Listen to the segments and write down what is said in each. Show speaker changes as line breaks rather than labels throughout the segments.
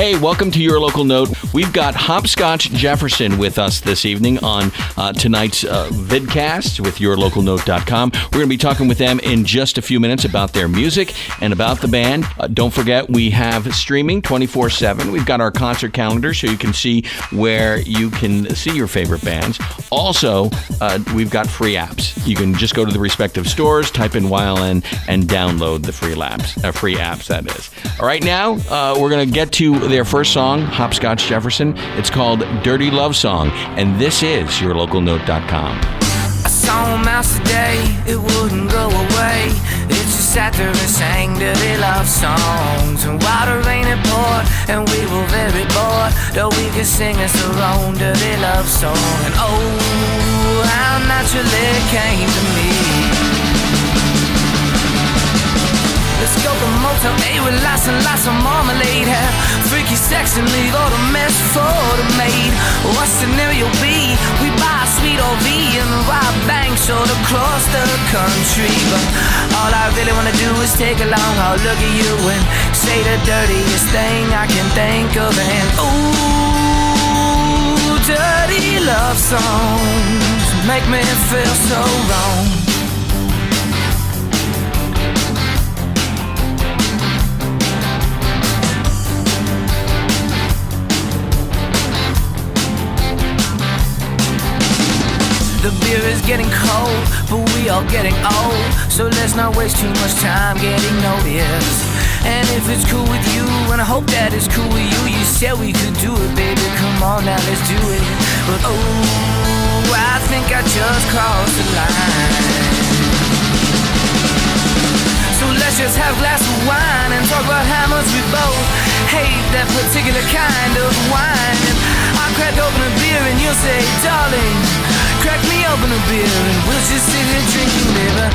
Hey, welcome to Your Local Note. We've got Hopscotch Jefferson with us this evening on tonight's Vidcast with yourlocalnote.com. We're going to be talking with them in just a few minutes about their music and about the band. Don't forget, we have streaming 24/7. We've got our concert calendar so you can see where you can see your favorite bands. Also, we've got free apps. You can just go to the respective stores, type in YLN, and download the free apps, that is. All right, now we're going to get to their first song, Hopscotch Jefferson. It's called Dirty Love Song, and this is yourlocalnote.com.
I saw a mouse today, it wouldn't go away. It just sat there and sang dirty love songs. And while the rain had poured and we were very bored, though we could sing us our own dirty love song. And oh, how naturally it came to me. Let's go to Motel 8 with lots and lots of marmalade. Have freaky sex and leave all the mess for the maid. What scenario B? We buy a sweet RV and rob banks all across the country. But all I really wanna do is take a long hard look at you and say the dirtiest thing I can think of. And ooh, dirty love songs make me feel so wrong. The beer is getting cold, but we are getting old. So let's not waste too much time getting noticed. And if it's cool with you, and I hope that it's cool with you, you said we could do it, baby, come on now, let's do it. But oh, I think I just crossed the line. So let's just have a glass of wine and talk about how much we both hate that particular kind of wine. And I'll crack open a beer and you'll say, darling, crack me open a beer and we'll just sit here drinking, baby.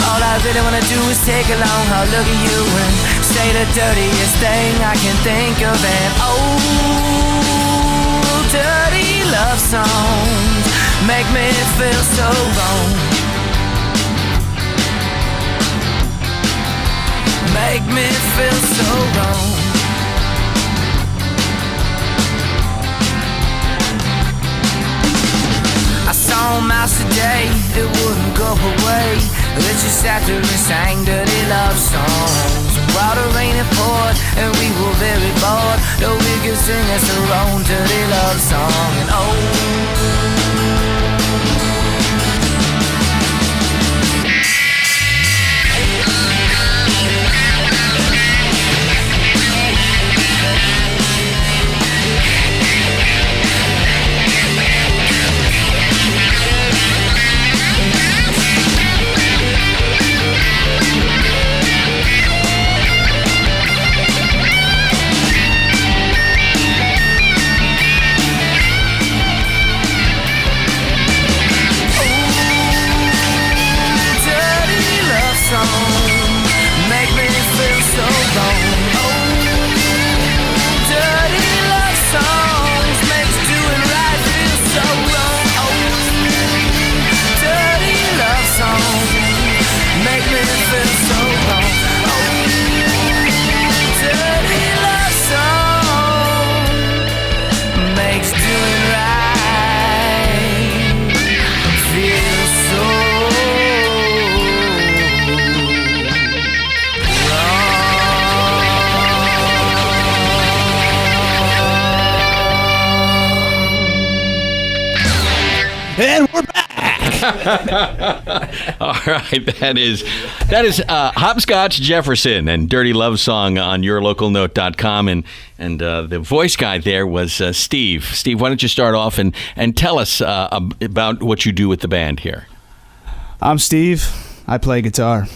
All I really wanna do is take a long hard look at you and say the dirtiest thing I can think of. And oh, dirty love songs make me feel so wrong. Make me feel so wrong. I saw a mouse today, it wouldn't go away. It just sat there and sang dirty love songs. While the rain had poured and we were very bored, though we could sing us our own dirty love song. And oh, make me feel so wrong. Oh, dirty love songs makes doing right feel so wrong. Oh, dirty love songs make me feel so wrong. Oh, dirty love song makes doing right feel so
And we're back.
All right, that is Hopscotch Jefferson and Dirty Love Song on yourlocalnote.com. And the voice guy there was Steve. Steve, why don't you start off and tell us about what you do with the band here?
I'm Steve. I play guitar.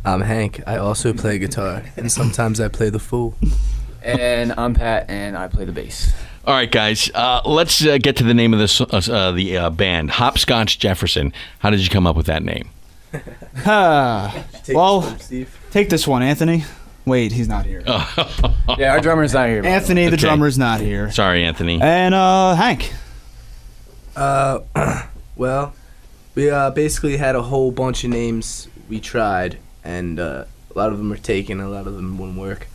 I'm Hank. I also play guitar, and sometimes I play the fool.
And I'm Pat, and I play the bass.
All right, guys, let's get to the name of the band, Hopscotch Jefferson. How did you come up with that name?
Well, take this one, Anthony. Wait, he's not here.
Yeah, our drummer's not here.
Anthony, the drummer's not here.
Sorry, Anthony.
And Hank.
Well, we basically had a whole bunch of names we tried, and a lot of them are taken, a lot of them wouldn't work.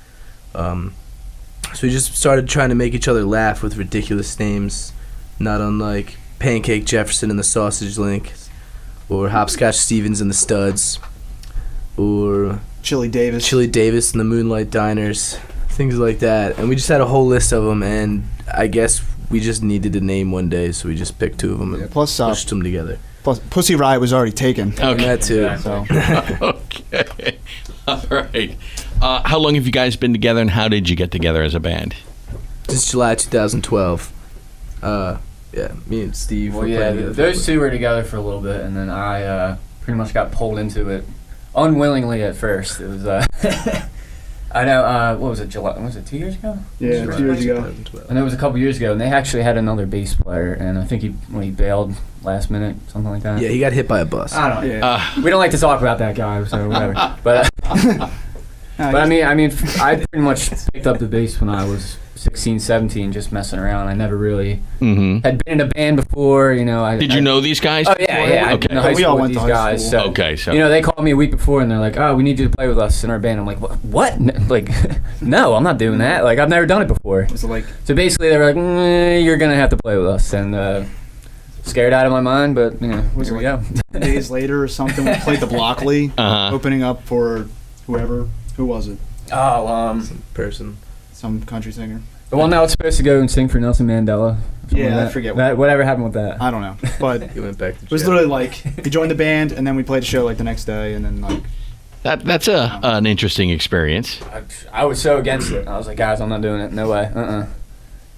So we just started trying to make each other laugh with ridiculous names, not unlike Pancake Jefferson and the Sausage Link, or Hopscotch Stevens and the Studs, or
Chili Davis
and the Moonlight Diners, things like that. And we just had a whole list of them, and I guess we just needed to name one day, so we just picked 2 of them and pushed them together.
Plus, Pussy Riot was already taken.
Okay. That too.
So.
Okay. All right. How long have you guys been together, and how did you get together as a band?
Since July 2012. Yeah, me and Steve.
Well, yeah, those 2 were together for a little bit, and then I pretty much got pulled into it unwillingly at first. It was I know. What was it? July? Was it 2 years ago?
Yeah, 2 years ago.
And it was a couple years ago, and they actually had another bass player, and I think he bailed last minute, something like that.
Yeah, he got hit by a bus.
I don't know.
Yeah.
We don't like to talk about that guy, so whatever. But I mean, I pretty much picked up the bass when I was 16, 17, just messing around. I never really had been in a band before, you know.
Did you know these guys?
Oh, yeah.
Okay.
I went to high school with these guys. So,
so.
You know, they called me a week before, and they're like, oh, we need you to play with us in our band. I'm like, what? Like, no, I'm not doing that. Like, I've never done it before. So basically, they were like, you're going to have to play with us. And scared out of my mind, but, you know, here we go.
Days later or something, we played the Blockley, opening up for whoever. Who was it?
Oh,
Some person.
Some country singer.
The one that was supposed to go and sing for Nelson Mandela.
Yeah, I forget.
Whatever happened with that.
I don't know. But
He went back to
it was literally like, he joined the band, and then we played a show like the next day, and then like...
That's an interesting experience.
I was so against it. I was like, guys, I'm not doing it. No way.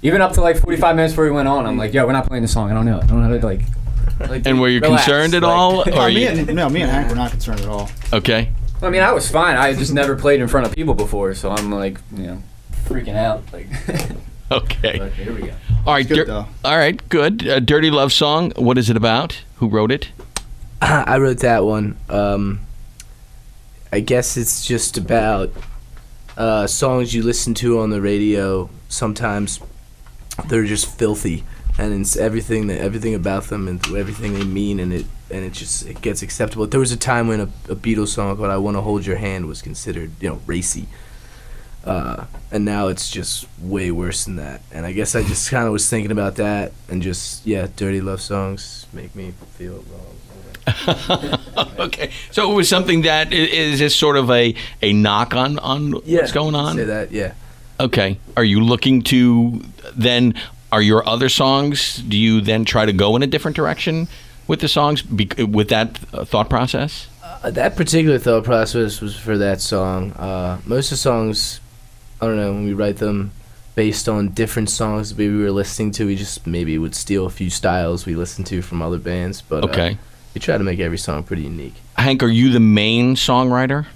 Even up to like 45 minutes before we went on, I'm like, yo, we're not playing the song. I don't know. I don't know how to like
And were you
relax.
concerned at
Like-
all? Or
me and Hank were not concerned at all.
Okay.
I mean, I was fine. I just never played in front of people before, so I'm like, you know, freaking out. Like,
Okay.
but here we go.
All right.
Good, though.
All right. Good. Dirty Love Song. What is it about? Who wrote it?
I wrote that one. I guess it's just about songs you listen to on the radio. Sometimes they're just filthy, and it's everything about them and everything they mean, and it gets acceptable. There was a time when a Beatles song called "I Want to Hold Your Hand" was considered, you know, racy, and now it's just way worse than that. And I guess I just kind of was thinking about that, and just dirty love songs make me feel wrong.
Okay. So it was something that is this sort of a knock on what's going on?
Say that, yeah.
Okay. Are you looking to then? Are your other songs? Do you then try to go in a different direction with the songs with that thought process?
That particular thought process was for that song. Most of the songs, I don't know, when we write them based on different songs maybe we were listening to, we just maybe would steal a few styles we listened to from other bands. But
okay.
We try to make every song pretty unique.
Hank, are you the main songwriter?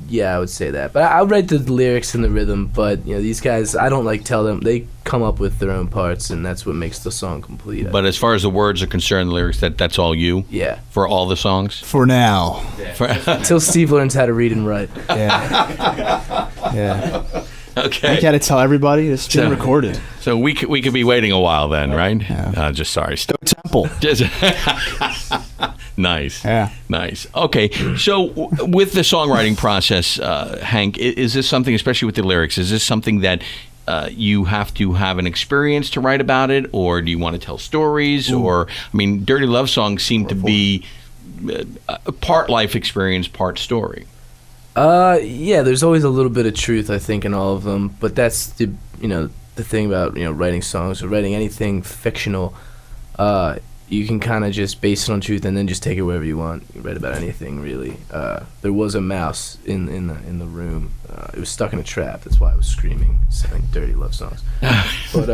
Yeah, I would say that. But I'll write the lyrics and the rhythm, but you know, these guys, I don't like tell them. They come up with their own parts, and that's what makes the song complete.
But as far as the words are concerned, the lyrics, that's all you?
Yeah.
For all the songs?
For now.
Until Steve learns how to read and write.
Yeah. Yeah.
Okay.
I gotta tell everybody it's been recorded.
So we could be waiting a while then, right?
Yeah.
Just sorry.
Go Temple.
Nice.
Yeah.
Nice. Okay. So with the songwriting process, Hank, is this something, especially with the lyrics, is this something that you have to have an experience to write about it, or do you want to tell stories? Ooh. Or, I mean, Dirty Love songs seem to be part life experience, part story.
Yeah, there's always a little bit of truth, I think, in all of them. But that's the thing about writing songs or writing anything fictional. You can kind of just base it on truth and then just take it wherever you want. You can write about anything, really. There was a mouse in the room. It was stuck in a trap. That's why I was screaming, saying dirty love songs. But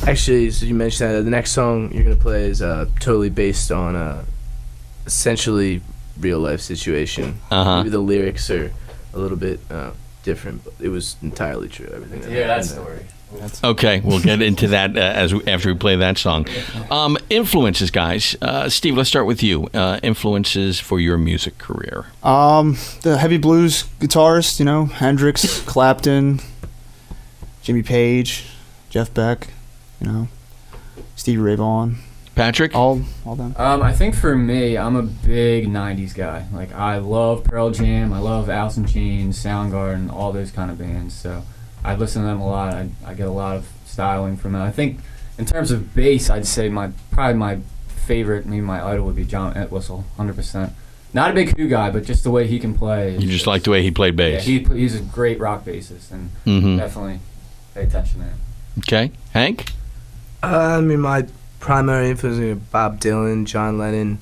actually, so you mentioned that the next song you're gonna play is totally based on essentially real life situation. Maybe the lyrics are a little bit different, but it was entirely true. Everything.
Yeah, that story.
Okay, we'll get into that after we play that song. Influences, guys. Steve, let's start with you. Influences for your music career.
The heavy blues guitarists, Hendrix, Clapton, Jimmy Page, Jeff Beck, Stevie Ray Vaughan.
Patrick?
All done.
I think for me, I'm a big 90s guy. Like, I love Pearl Jam, I love Alice in Chains, Soundgarden, all those kind of bands. So I listen to them a lot. I get a lot of styling from them. I think in terms of bass, I'd say probably my favorite, maybe my idol would be John Entwistle, 100%. Not a big Who guy, but just the way he can play.
You just like the way he played bass.
Yeah, he's a great rock bassist, and definitely pay attention to him.
Okay. Hank?
I mean, my primary influence are Bob Dylan, John Lennon,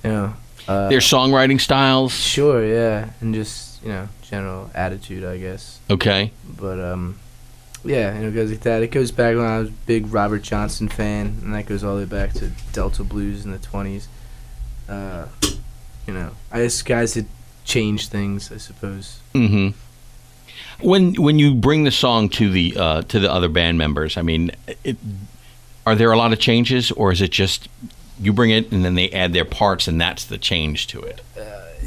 Their songwriting styles?
Sure, yeah. And just, general attitude, I guess.
Okay.
But, yeah, it goes like that. It goes back when I was a big Robert Johnson fan, and that goes all the way back to Delta Blues in the 20s. I guess guys that change things, I suppose.
Mm-hmm. When you bring the song to the other band members, I mean, are there a lot of changes, or is it just you bring it and then they add their parts and that's the change to it?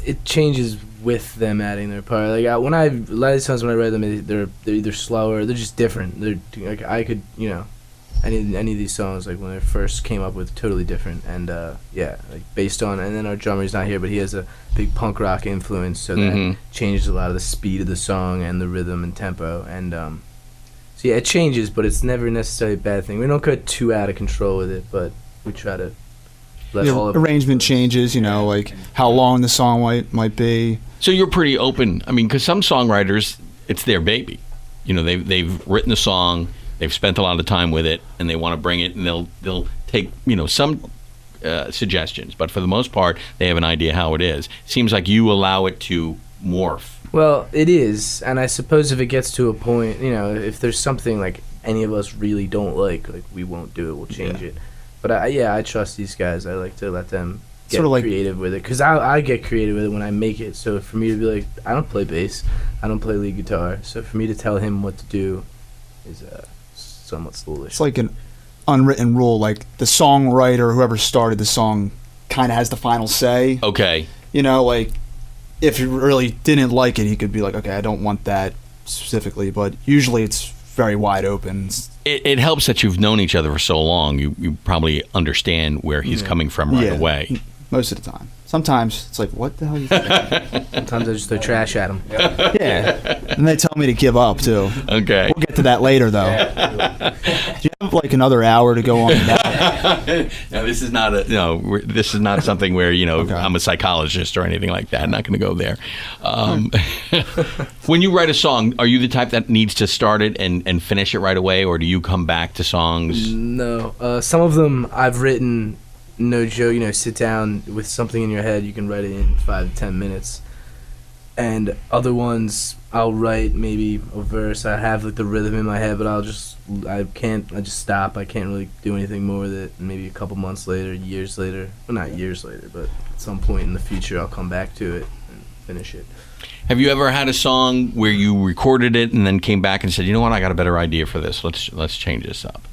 It changes with them adding their part. Like a lot of times when I write them, they're either slower, they're just different. They're like I could any of these songs, like when I first came up with, totally different, and like based on, and then our drummer's not here, but he has a big punk rock influence, so that changes a lot of the speed of the song and the rhythm and tempo, and so yeah, it changes, but it's never necessarily a bad thing. We don't get too out of control with it, but we try to let all of
arrangement changes, like how long the song might be.
So you're pretty open. I mean, because some songwriters, it's their baby. They've written the song. They've spent a lot of time with it, and they want to bring it, and they'll take some suggestions, but for the most part, they have an idea how it is. It seems like you allow it to morph.
Well, it is, and I suppose if it gets to a point, if there's something like any of us really don't like we won't do it. We'll change it. But I trust these guys. I like to let them get creative with it, because I get creative with it when I make it. So for me to be like, I don't play bass, I don't play lead guitar, so for me to tell him what to do is somewhat foolish.
It's like an unwritten rule, like the songwriter, whoever started the song, kind of has the final say.
Okay.
Like if he really didn't like it, he could be like, okay, I don't want that specifically, but usually it's very wide open.
It helps that you've known each other for so long. You probably understand where he's coming from right away.
Most of the time. Sometimes it's like, what the hell are you thinking?
Sometimes I just throw trash at them.
Yeah. And they tell me to give up, too.
Okay.
We'll get to that later, though. Do you have like another hour to go on that?
No, this is not something where, okay. I'm a psychologist or anything like that. I'm not going to go there. When you write a song, are you the type that needs to start it and finish it right away, or do you come back to songs?
No. Some of them I've written... No joke, sit down with something in your head, you can write it in 5 to 10 minutes. And other ones, I'll write maybe a verse, I have like the rhythm in my head, but I just stop. I can't really do anything more with it. And maybe a couple months later, years later, well, not years later, but at some point in the future, I'll come back to it and finish it.
Have you ever had a song where you recorded it and then came back and said, you know what, I got a better idea for this, let's change this up?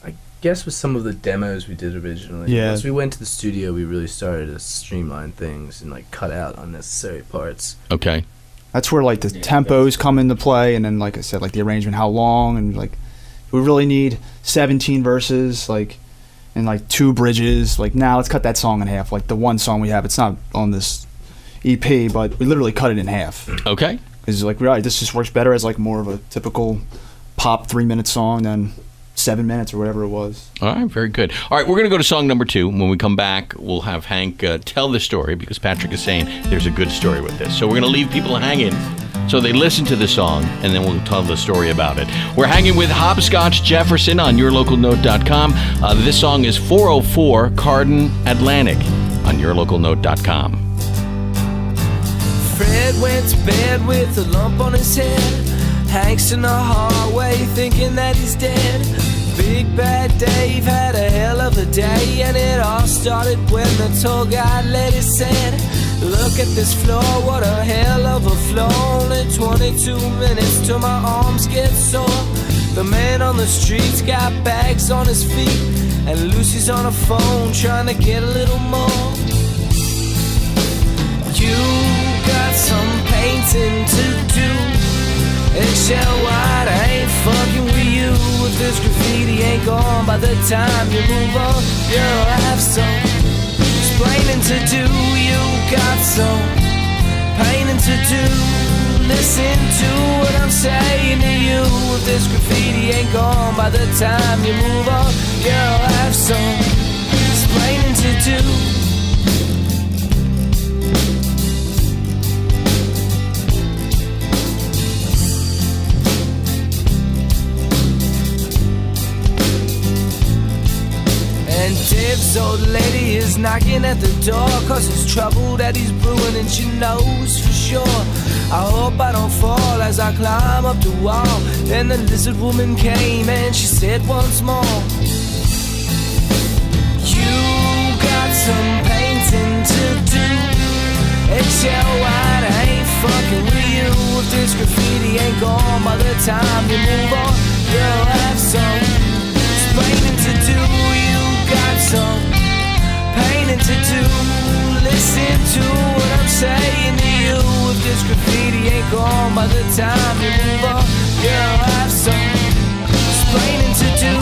I guess with some of the demos we did originally.
Yeah.
Once we went to the studio, we really started to streamline things and cut out unnecessary parts.
Okay.
That's where the tempos come into play, and then like I said, the arrangement, how long, and we really need 17 verses, and 2 bridges. Now let's cut that song in half. The one song we have, it's not on this EP, but we literally cut it in half.
Okay.
Because really, this just works better as more of a typical pop 3-minute song than 7 minutes or whatever it was.
All right, very good. All right, we're going to go to song number 2. When we come back, we'll have Hank tell the story, because Patrick is saying there's a good story with this. So we're going to leave people hanging so they listen to the song, and then we'll tell the story about it. We're hanging with Hopscotch Jefferson on yourlocalnote.com. This song is 404 Carden Atlantic on yourlocalnote.com.
Fred went to bed with a lump on his head. Hank's in the hallway thinking that he's dead. Big Bad Dave had a hell of a day, and it all started when the tour guide lady said, look at this floor, what a hell of a floor. Only 22 minutes till my arms get sore. The man on the street's got bags on his feet, and Lucy's on a phone trying to get a little more. You got some painting to do. Eggshell white, I ain't fucking with you. this graffiti ain't gone by the time you move on, you'll have some explaining to do. You got some painting to do. Listen to what I'm saying to you. If this graffiti ain't gone by the time you move on, you'll have some explaining to do. And Dave's old lady is knocking at the door, 'cause it's trouble that he's brewing and she knows for sure. I hope I don't fall as I climb up the wall. Then the lizard woman came and she said once more, you got some painting to do. Eggshell white, I ain't fucking with you. If this graffiti ain't gone by the time you move on, you'll have some explaining to do. You got some painting to do. Listen to what I'm saying to you. If this graffiti ain't gone by the time you move on, you'll have some explaining to do.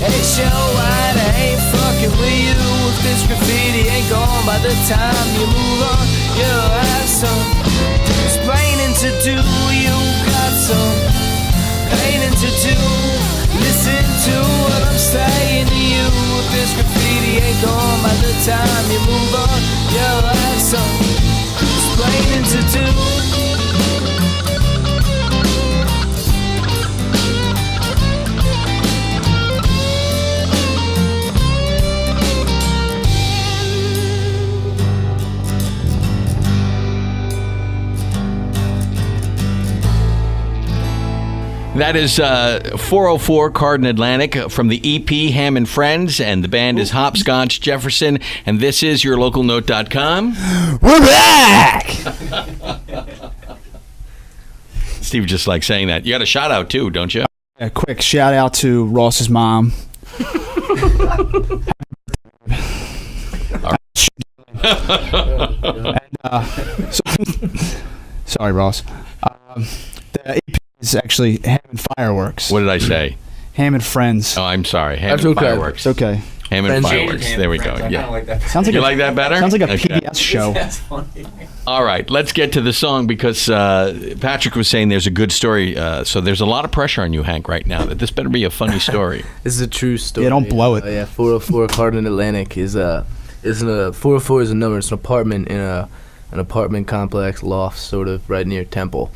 Eggshell white, I ain't fucking with you. If this graffiti ain't gone by the time you move on, you'll have some explaining to do. You got some painting to do. Listen to what I'm saying to you. If this graffiti ain't gone by the time you move on, you'll have some explaining to do.
That is 404 Cardin Atlantic from the EP Ham and Friends, and the band is Hopscotch Jefferson, and this is yourlocalnote.com.
We're back!
Steve just like saying that. You got a shout out too, don't you?
A quick shout out to Ross's mom. Sorry, Ross. The EP is actually Ham and Fireworks.
What did I say?
Ham and Friends.
Oh, I'm sorry. Ham
That's
and
okay.
Fireworks.
It's okay.
Ham and Fireworks. There we go. Yeah.
Like that.
Sounds like
You like that better?
Sounds like a
Okay.
PBS show.
That's funny.
All right, let's get to the song because Patrick was saying there's a good story. So there's a lot of pressure on you, Hank, right now. That this better be a funny story.
This is a true story.
Yeah, don't blow it.
Yeah, 404 Cardin Atlantic is a 404 is a number. It's an apartment in an apartment complex loft, sort of right near Temple.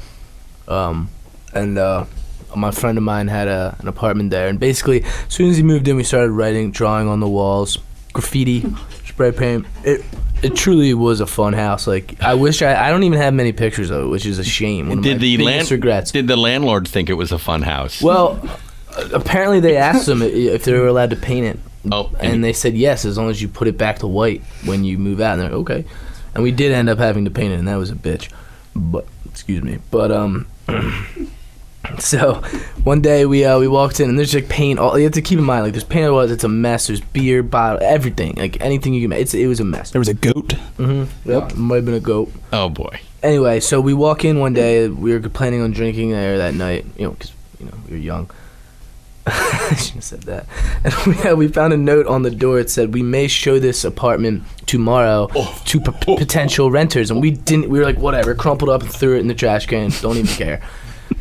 My friend of mine had an apartment there, and basically, as soon as he moved in, we started drawing on the walls, graffiti, spray paint. It truly was a fun house. Like, I wish I don't even have many pictures of it, which is a shame. One of my biggest regrets.
Did the landlord think it was a fun house?
Well, apparently they asked them if they were allowed to paint it.
Oh,
and they said yes, as long as you put it back to white when you move out. And they're like, okay. And we did end up having to paint it, and that was a bitch. But excuse me. But so one day we walked in, and there's like paint. You have to keep in mind, like, there's paint on the walls. It's a mess. There's beer, bottle, everything, like anything you can make. It was a mess.
There was a goat.
Mm-hmm. Yep, might have been a goat.
Oh boy.
Anyway, so we walk in one day. We were planning on drinking there that night, because we were young. I shouldn't have said that. And we found a note on the door. It said, "We may show this apartment tomorrow to potential renters." And we didn't. We were like, whatever. Crumpled up and threw it in the trash can. Don't even care.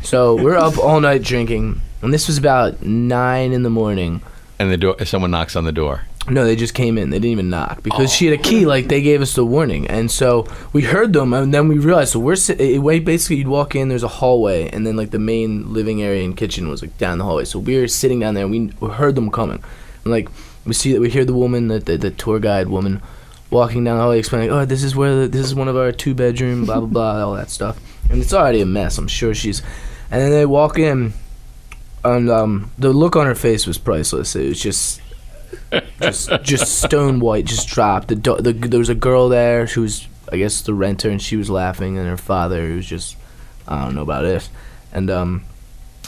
So we're up all night drinking, and this was about 9 a.m.
And someone knocks on the door.
No, they just came in. They didn't even knock because she had a key. Like, they gave us the warning, and so we heard them, and then we realized. So basically, you'd walk in. There's a hallway, and then like the main living area and kitchen was like down the hallway. So we were sitting down there, and we heard them coming. And like we hear the woman, the tour guide woman, walking down the hallway, explaining, "Oh, this is one of our 2-bedroom, blah blah blah, all that stuff." And it's already a mess. I'm sure she's. And then they walk in, and the look on her face was priceless. It was just stone white, just dropped. There was a girl there. She was, I guess, the renter, and she was laughing, and her father, who was just, I don't know about it. And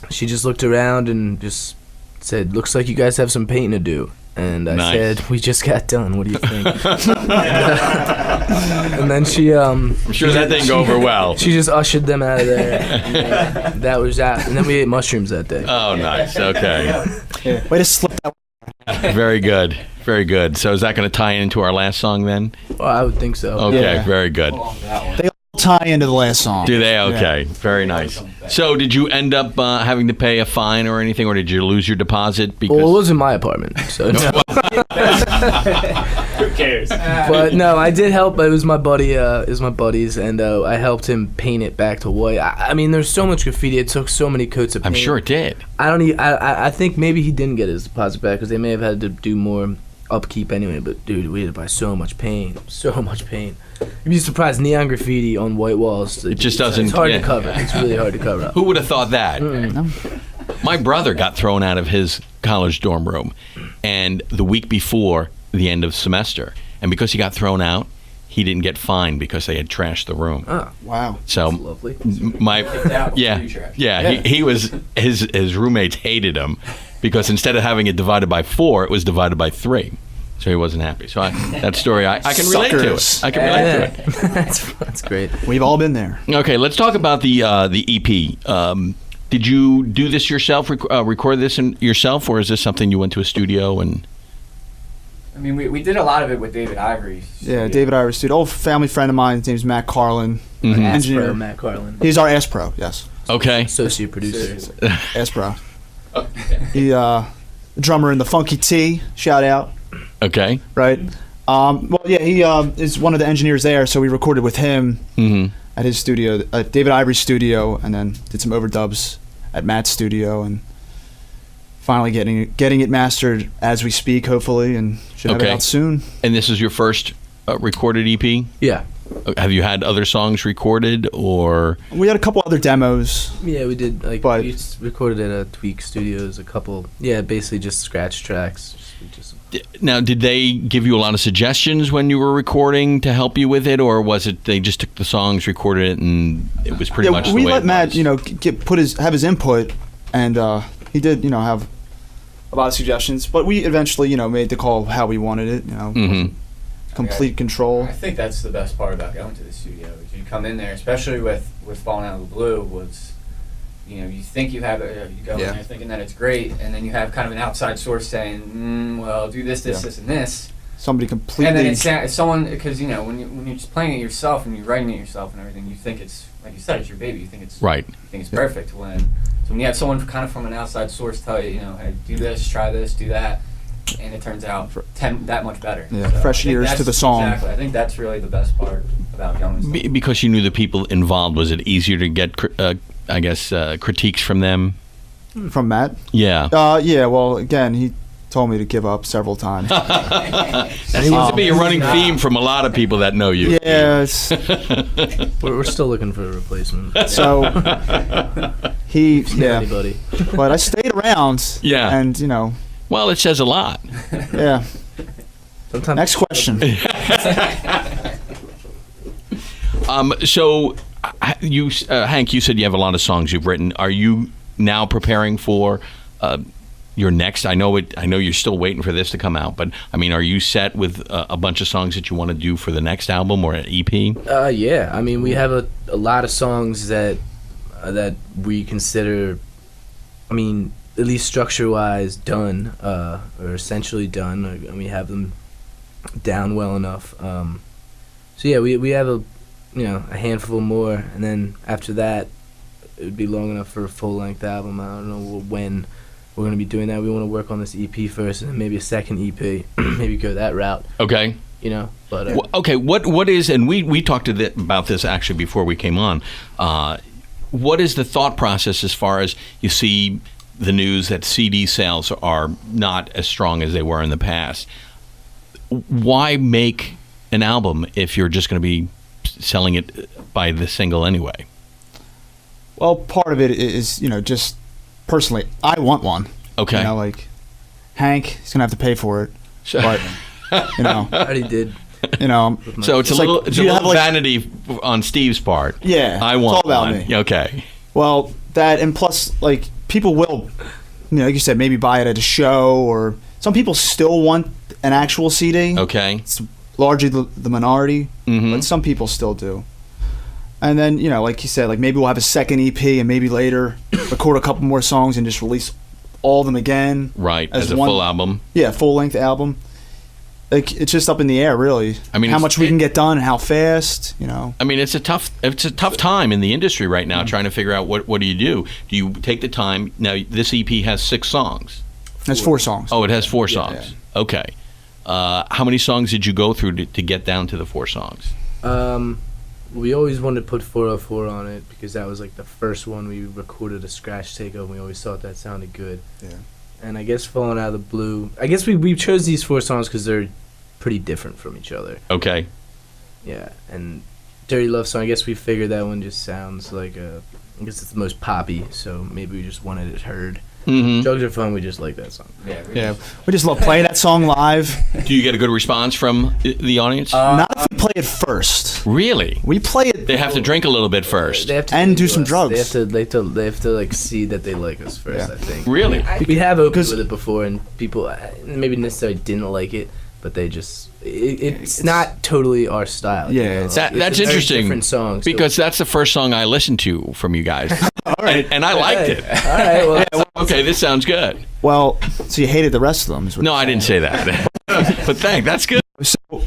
she just looked around and just said, "Looks like you guys have some painting to do." And I said, "We just got done. What do you think?" And then she, I'm
sure that didn't go over well.
She just ushered them out of there. And that was that. And then we ate mushrooms that day.
Oh, nice. Okay.
Way to slip that.
Very good. Very good. So is that going to tie into our last song then?
Well, I would think so.
Okay.
Yeah.
Very good.
They all tie into the last song.
Do they? Okay. Very nice. So did you end up having to pay a fine or anything, or did you lose your deposit? Because
Well, it was in my apartment, so no.
Who cares?
But no, I did help. It was my buddy. It was my buddies, and I helped him paint it back to white. I mean, there's so much graffiti. It took so many coats of paint.
I'm sure it did.
I think maybe he didn't get his deposit back because they may have had to do more upkeep anyway. But dude, we had to buy so much paint. You'd be surprised, neon graffiti on white walls.
It just doesn't.
It's hard to cover. It's really hard to cover up.
Who would have thought that? My brother got thrown out of his college dorm room, and the week before the end of semester, and because he got thrown out, he didn't get fined because they had trashed the room.
Oh,
Wow.
So
that's lovely.
He was his roommates hated him because instead of having it divided by 4, it was divided by 3. So he wasn't happy. So that story, I can relate to it.
Suckers.
I can relate to it.
That's great.
We've all been there.
Okay, let's talk about the EP. Did you do this yourself, record this yourself, or is this something you went to a studio and?
I mean, we did a lot of it with David Ivory.
Yeah, David Ivory, dude, old family friend of mine. His name's Matt Carlin, engineer.
Pro, Matt Carlin.
He's our S Pro, yes.
Okay.
Associate producer.
S Pro. He drummer in the Funky T. Shout out.
Okay.
Right. Well, yeah, he is one of the engineers there, so we recorded with him at his studio, at David Ivory's studio, and then did some overdubs at Matt's studio, and finally getting it mastered as we speak, hopefully, and should have it out soon.
And this is your first recorded EP?
Yeah.
Have you had other songs recorded, or?
We had a couple other demos.
Yeah, we did. We recorded at Tweak Studios. A couple. Yeah, basically just scratch tracks.
Now, did they give you a lot of suggestions when you were recording to help you with it, or was it they just took the songs, recorded it, and it was pretty much the way
we let
it
Matt,
was?
have his input, and he did, have a lot of suggestions. But we eventually, made the call how we wanted it. Complete control.
I think that's the best part about going to the studio. Is you come in there, especially with Falling Out of the Blue, was you think you have it, you go in there thinking that it's great, and then you have kind of an outside source saying, well, do this, and this.
Somebody completely.
And then it's someone, because when you're just playing it yourself and you're writing it yourself and everything, you think it's, like you said, it's your baby. You think it's
right.
You think it's perfect. So when you have someone kind of from an outside source tell you, hey, do this, try this, do that, and it turns out that much better.
Yeah,
so
fresh ears to the song.
Exactly. I think that's really the best part about going.
Because you knew the people involved, was it easier to get, critiques from them?
From Matt?
Yeah.
Yeah. Well, again, he told me to give up several times.
That seems to be a running theme from a lot of people that know you.
Yes.
We're still looking for a replacement.
So
anybody.
But I stayed around.
Yeah.
And
Well, it says a lot.
Yeah.
Sometimes
Next question.
So, you, Hank, you said you have a lot of songs you've written. Are you now preparing for your next? I know you're still waiting for this to come out, but I mean, are you set with a bunch of songs that you want to do for the next album or an EP?
Yeah. I mean, we have a lot of songs that we consider, at least structure-wise, done, or essentially done, and we have them down well enough. So yeah, we have a handful more, and then after that, it would be long enough for a full-length album. I don't know when we're going to be doing that. We want to work on this EP first, and then maybe a second EP, maybe go that route.
Okay.
But
okay, what is, and we talked about this actually before we came on. What is the thought process as far as you see the news that CD sales are not as strong as they were in the past? Why make an album if you're just going to be selling it by the single anyway?
Well, part of it is, just personally, I want one.
Okay.
Like Hank, he's gonna have to pay for it.
Sure.
But
I already did.
So it's a little, it's a little vanity on Steve's part.
Yeah.
I want
it's all about
one.
me.
Okay.
Well, that, and plus, like, people will, like you said, maybe buy it at a show, or some people still want an actual CD.
Okay.
It's largely the minority,
Mhm.
but some people still do. And then, like you said, like maybe we'll have a second EP, and maybe later record a couple more songs and just release all of them again.
Right, as a full album.
Yeah, full-length album. Like, it's just up in the air, really.
I mean,
how much we can get done and how fast,
I mean, it's a tough time in the industry right now, trying to figure out what do you do. Do you take the time? Now, this EP has 6 songs.
That's 4 songs.
Oh, it has 4 songs.
Yeah.
Okay. How many songs did you go through to get down to the 4 songs?
We always wanted to put 404 on it because that was like the first one we recorded a scratch take of, and we always thought that sounded good.
Yeah.
And I guess Falling Out of the Blue, I guess we chose these 4 songs because they're pretty different from each other.
Okay.
Yeah, and Dirty Love Song, I guess we figured that one just sounds like I guess it's the most poppy, so maybe we just wanted it heard.
Mm-hmm.
Drugs Are Fun, we just like that song.
Yeah, we just love playing that song live.
Do you get a good response from the audience?
Not if we play it first.
Really?
We play it.
They have to drink a little bit first.
They have to
And do
to
some
us.
drugs.
They have to like see that they like us first.
Yeah.
I think.
Really?
We have opened
Because-
with it before, and people maybe necessarily didn't like it, but they just it's not totally our style.
Yeah,
you know?
it's-
That's
a very
interesting.
Different song, so-
Because that's the first song I listened to from you guys. All right. And I liked it.
All right, well,
Okay, this sounds good.
Well, so you hated the rest of them? Is what
No,
you're
I didn't say that. But that's good.
saying. So,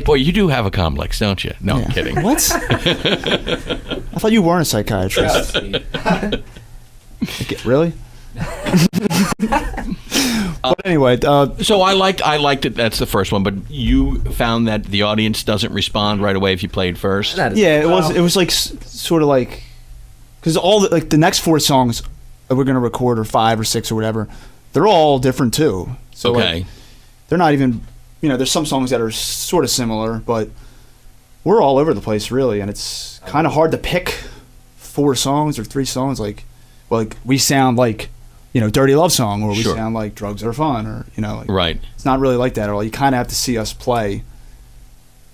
Boy, you do have a complex, don't you? No, I'm
yeah.
kidding.
What? I thought you weren't a psychiatrist. Okay, really? But anyway,
So I liked it. That's the first one. But you found that the audience doesn't respond right away if you played first.
not as-
yeah, it was like sort of like, because all the next 4 songs that we're gonna record, or 5 or 6 or whatever, they're all different too. So
Okay.
like, they're not even, there's some songs that are sort of similar, but we're all over the place really, and it's kind of hard to pick 4 songs or 3 songs. Like we sound like, Dirty Love Song, or we
Sure.
sound like Drugs Are Fun, or like,
Right.
it's not really like that at all. You kind of have to see us play.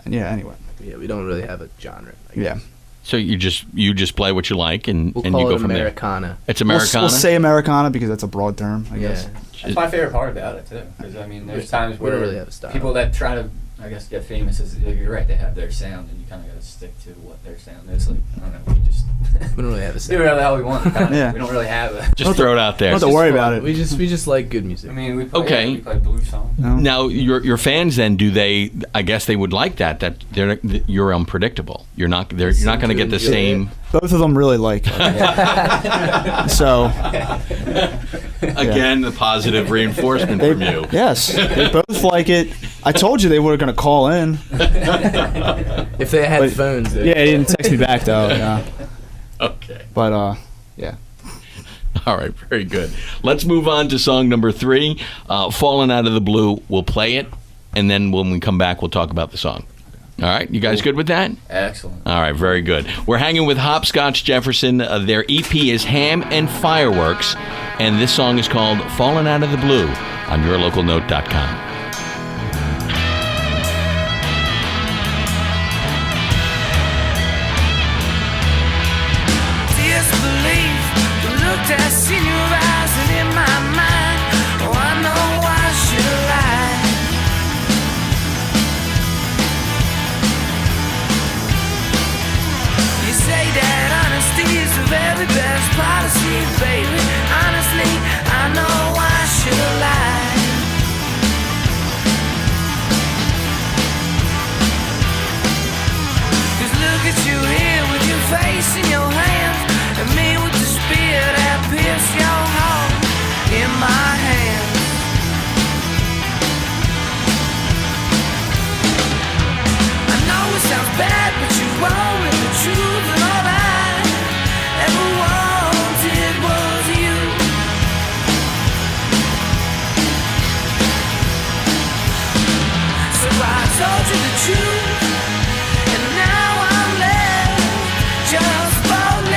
And yeah, anyway,
yeah, we don't really have a genre. I guess.
yeah.
So you just play what you like, and
We'll
you
call
go
it
from
Americana.
there. It's
We'll
Americana.
say Americana because that's a broad term, I guess.
Yeah.
That's my favorite part about it too, because I mean, there's times
We
where
don't really have a style.
people that try to, I guess, get famous, you're right, they have their sound, and you kind of got to stick to what their sound is. Like, I don't know, we just
We don't really have a
do
style.
whatever the hell we want. Kinda.
Yeah.
We don't really have a.
Just throw it out there.
Don't have to worry about it.
We just like good music.
I mean, we play,
Okay.
we play blues songs.
No?
Now, your fans then, do they? I guess they would like that you're unpredictable. You're not going to get the
enjoy
same.
Both of them really like it. So,
Again, the positive reinforcement from you.
yes, they both like it. I told you they were going to call in.
If they had
But-
phones,
Yeah, they didn't text me back, though. Yeah.
Okay.
But, yeah.
All right. Very good. Let's move on to song number 3, "Falling Out of the Blue." We'll play it, and then when we come back, we'll talk about the song. All right. You guys good with that?
Excellent.
All right, very good. We're hanging with Hopscotch Jefferson. Their EP is Ham and Fireworks, and this song is called "Falling Out of the Blue" on yourlocalnote.com.
Disbelief, the look that's in your eyes and in my mind. Oh, I know I should lie. You say that honesty is the very best policy, baby. Honestly, I know I should lie. Cause look at you here with your face in your hands, and me with the spear that pierced your heart in my hands. I know it sounds bad, but you won't let the truth, and all I ever wanted was you. So I told you the truth, and now I'm left just falling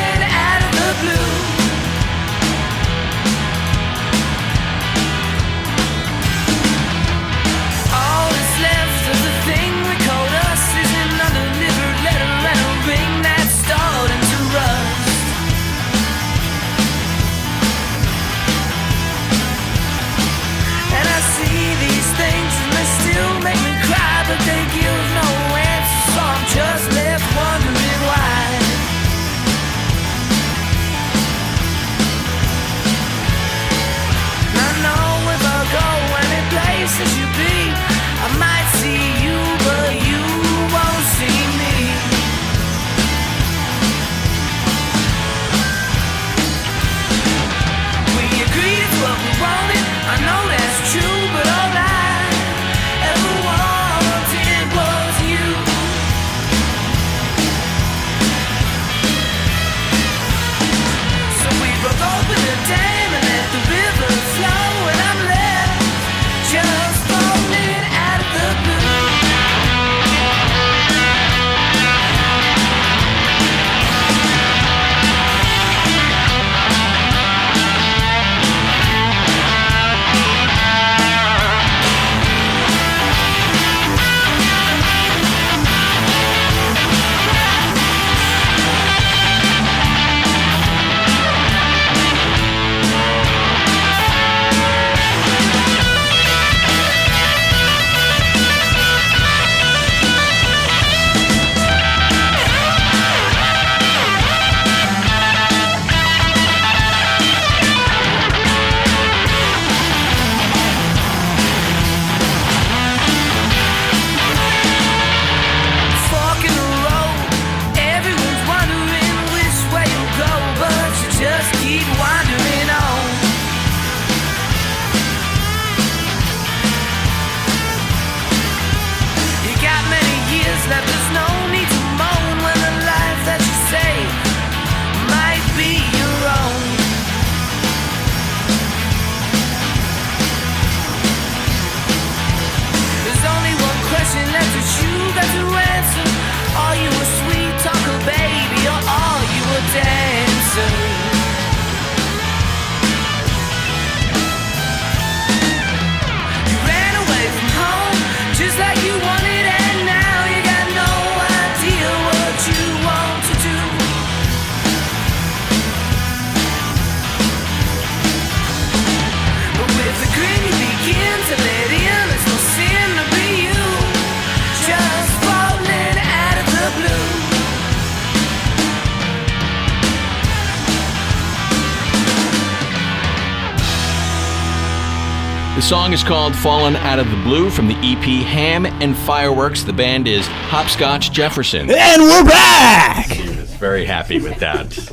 The song is called Fallen Out of the Blue from the EP Ham and Fireworks. The band is Hopscotch Jefferson.
And we're back!
Steve is very happy with that.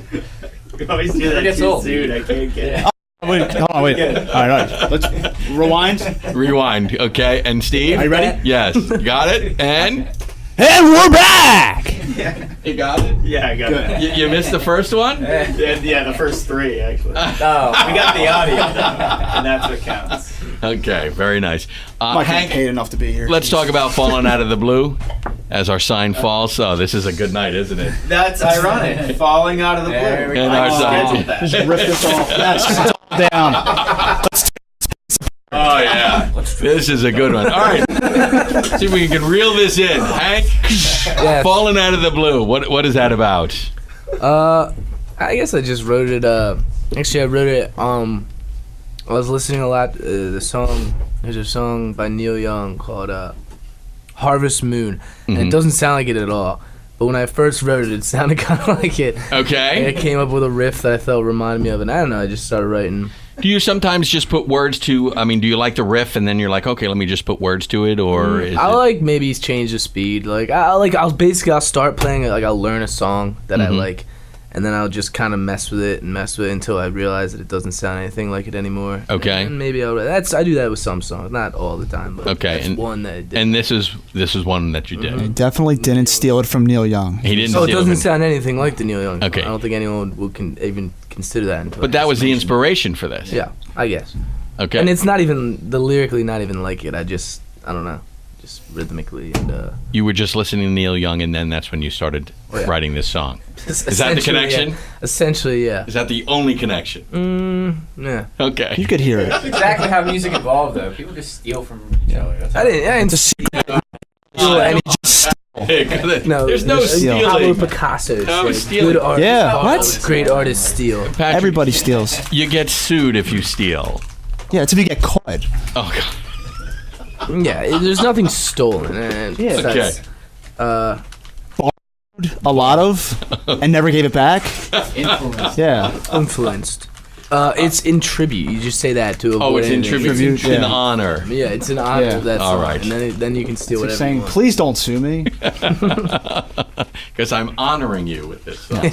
We always do that too soon. I can't get it.
Wait, hold on, wait. All right. Let's rewind.
Rewind, okay. And Steve?
Are you ready?
Yes. Got it? And
we're back!
you got it?
Yeah, I got it.
You missed the first one?
Yeah, the first three, actually. We got the audio, and that's what counts.
Okay, very nice.
Mike
Hank,
paid enough to be here.
let's talk about Falling Out of the Blue as our sign falls. Oh, this is a good night, isn't it?
That's ironic. Falling out of the blue.
And our sign.
Scheduled that.
Rip this off. Yes, down.
Oh, yeah. This is a good one. All right. See if we can reel this in. Hank,
Yeah.
Falling Out of the Blue. What is that about?
I guess I just wrote it. Actually, I wrote it. I was listening a lot. There's a song by Neil Young called "Harvest Moon," and it doesn't sound like it at all. But when I first wrote it, it sounded kind of like it.
Okay.
And I came up with a riff that I felt reminded me of it. And I don't know. I just started writing.
Do you sometimes just put words to, do you like the riff and then you're like, okay, let me just put words to it, or is
I
it...
like maybe change the speed. I'll start playing it. Like I'll learn a song that I like, and then I'll just kind of mess with it until I realize that it doesn't sound anything like it anymore.
Okay.
And maybe I do that with some songs, not all the time, but
Okay,
that's one that I did.
And this is one that you did.
He definitely didn't steal it from Neil Young.
He didn't
So it
steal
doesn't
it.
sound anything like the Neil Young song.
Okay.
I don't think anyone would even consider that. Until
But
I
that
just
was the
mentioned
inspiration for this.
it. Yeah, I guess.
Okay.
And it's not even lyrically not even like it. I don't know, just rhythmically and.
You were just listening to Neil Young, and then that's when you started writing this song. Is that the connection?
Yeah. Essentially, yeah.
Is that the only connection?
Yeah.
Okay.
You could hear it.
That's exactly how music evolved, though. People just steal from each other. That's how
I didn't see any No,
There's no
stealing.
Pablo
stealing.
Picasso.
No
said,
stealing.
Good artists,
Yeah,
follow,
what?
Great artists steal.
Patrick,
Everybody steals.
You get sued if you steal.
Yeah, it's if you get caught.
Oh, God.
Yeah, there's nothing stolen. And
Yeah.
that's,
Okay.
A lot of, and never gave it back.
influence.
Yeah.
influenced. It's in tribute. You just say that to avoid
Oh, it's in
anything.
tribute.
Tribute,
In
yeah.
honor.
Yeah, it's an honor
Yeah.
of that
All
song.
right.
And then you can steal
It's
whatever
like saying,
you want.
please don't sue me.
Because I'm honoring you with this song.